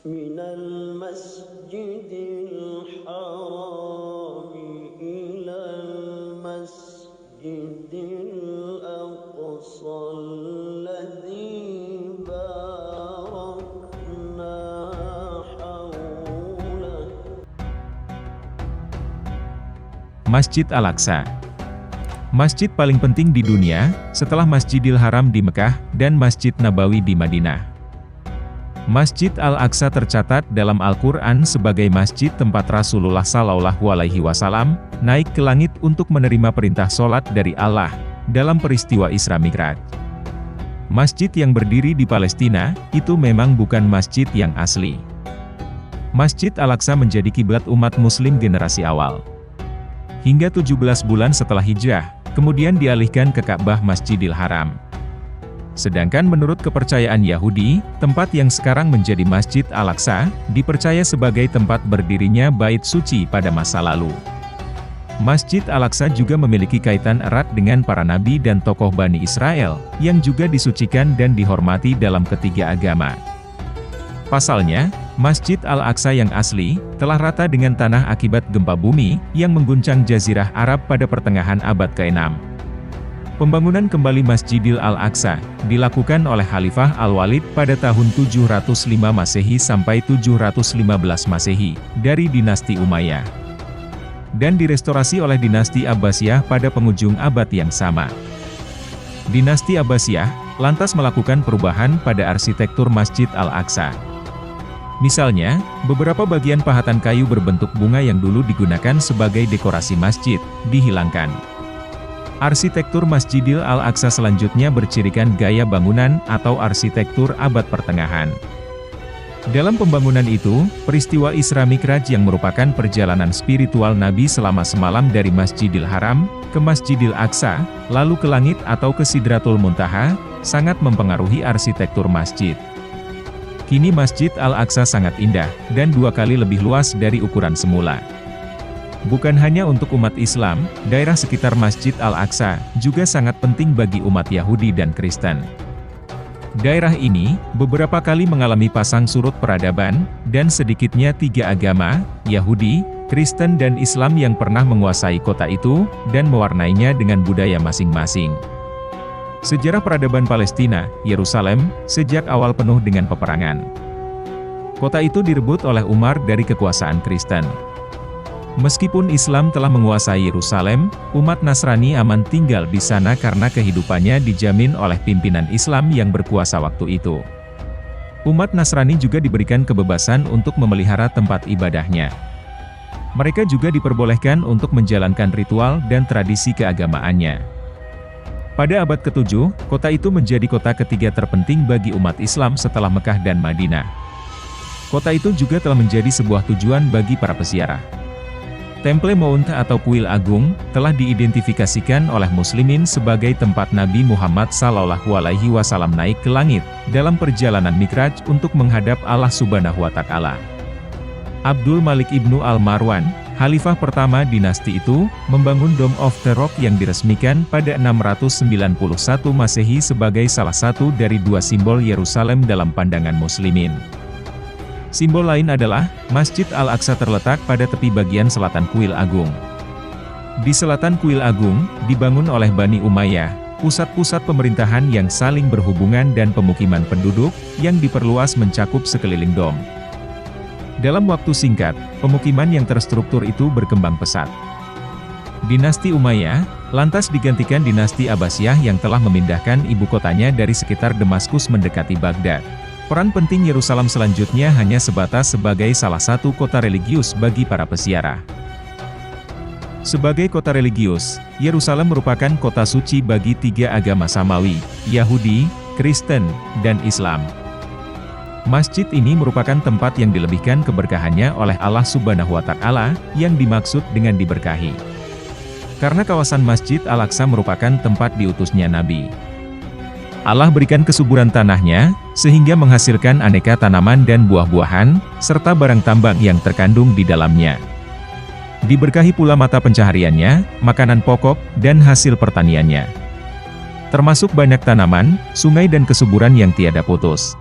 من المسجد الحرام إلى المسجد الأقصى الذي باركنا حوله. Masjid Al-Aqsa. Masjid paling penting di dunia, setelah Masjidil Haram di Mekah, dan Masjid Nabawi di Madinah. Masjid Al-Aqsa tercatat dalam Al-Quran sebagai masjid tempat Rasulullah SAW naik ke langit untuk menerima perintah sholat dari Allah, dalam peristiwa Isra Mi'raj. Masjid yang berdiri di Palestina, itu memang bukan masjid yang asli. Masjid Al-Aqsa menjadi kiblat umat muslim generasi awal. Hingga 17 bulan setelah hijrah, kemudian dialihkan ke Ka'bah Masjidil Haram. Sedangkan menurut kepercayaan Yahudi, tempat yang sekarang menjadi Masjid Al-Aqsa, dipercaya sebagai tempat berdirinya Bait Suci pada masa lalu. Masjid Al-Aqsa juga memiliki kaitan erat dengan para nabi dan tokoh Bani Israel, yang juga disucikan dan dihormati dalam ketiga agama. Pasalnya, Masjid Al-Aqsa yang asli, telah rata dengan tanah akibat gempa bumi, yang mengguncang Jazirah Arab pada pertengahan abad ke-6. Pembangunan kembali Masjidil Al-Aqsa, dilakukan oleh Khalifah Al-Walid pada tahun 705 Masehi sampai 715 Masehi, dari dinasti Umayyah. Dan direstorasi oleh dinasti Abbasiyah pada penghujung abad yang sama. Dinasti Abbasiyah, lantas melakukan perubahan pada arsitektur Masjid Al-Aqsa. Misalnya, beberapa bagian pahatan kayu berbentuk bunga yang dulu digunakan sebagai dekorasi masjid, dihilangkan. Arsitektur Masjidil Al-Aqsa selanjutnya bercirikan gaya bangunan atau arsitektur abad pertengahan. Dalam pembangunan itu, peristiwa Isra Mi'raj yang merupakan perjalanan spiritual Nabi selama semalam dari Masjidil Haram, ke Masjidil Aqsa, lalu ke langit atau ke Sidratul Muntaha, sangat mempengaruhi arsitektur masjid. Kini Masjid Al-Aqsa sangat indah, dan 2 kali lebih luas dari ukuran semula. Bukan hanya untuk umat Islam, daerah sekitar Masjid Al-Aqsa juga sangat penting bagi umat Yahudi dan Kristen. Daerah ini, beberapa kali mengalami pasang surut peradaban, dan sedikitnya 3 agama, Yahudi, Kristen dan Islam yang pernah menguasai kota itu, dan mewarnainya dengan budaya masing-masing. Sejarah peradaban Palestina, Yerusalem, sejak awal penuh dengan peperangan. Kota itu direbut oleh Umar dari kekuasaan Kristen. Meskipun Islam telah menguasai Yerusalem, umat Nasrani aman tinggal di sana karena kehidupannya dijamin oleh pimpinan Islam yang berkuasa waktu itu. Umat Nasrani juga diberikan kebebasan untuk memelihara tempat ibadahnya. Mereka juga diperbolehkan untuk menjalankan ritual dan tradisi keagamaannya. Pada abad ke-7, kota itu menjadi kota ketiga terpenting bagi umat Islam setelah Mekah dan Madinah. Kota itu juga telah menjadi sebuah tujuan bagi para peziarah. Temple Mount atau Kuil Agung, telah diidentifikasikan oleh Muslimin sebagai tempat Nabi Muhammad SAW naik ke langit, dalam perjalanan Mi'raj untuk menghadap Allah Subhanahu wa Ta'ala. Abdul Malik ibnu Al-Marwan, Khalifah pertama dinasti itu, membangun Dome of the Rock yang diresmikan pada 691 Masehi sebagai salah satu dari 2 simbol Yerusalem dalam pandangan Muslimin. Simbol lain adalah, Masjid Al-Aqsa terletak pada tepi bagian selatan Kuil Agung. Di selatan Kuil Agung, dibangun oleh Bani Umayyah, pusat-pusat pemerintahan yang saling berhubungan dan pemukiman penduduk, yang diperluas mencakup sekeliling dom. Dalam waktu singkat, pemukiman yang terstruktur itu berkembang pesat. Dinasti Umayyah, lantas digantikan dinasti Abbasiyah yang telah memindahkan ibu kotanya dari sekitar Damaskus mendekati Baghdad. Peran penting Yerusalem selanjutnya hanya sebatas sebagai salah satu kota religius bagi para peziarah. Sebagai kota religius, Yerusalem merupakan kota suci bagi 3 agama samawi, Yahudi, Kristen, dan Islam. Masjid ini merupakan tempat yang dilebihkan keberkahannya oleh Allah Subhanahu wa Ta'ala, yang dimaksud dengan diberkahi. Karena kawasan Masjid Al-Aqsa merupakan tempat diutusnya Nabi. Allah berikan kesuburan tanahnya, sehingga menghasilkan aneka tanaman dan buah-buahan, serta barang tambang yang terkandung di dalamnya. Diberkahi pula mata pencahariannya, makanan pokok, dan hasil pertaniannya. Termasuk banyak tanaman, sungai dan kesuburan yang tiada putus.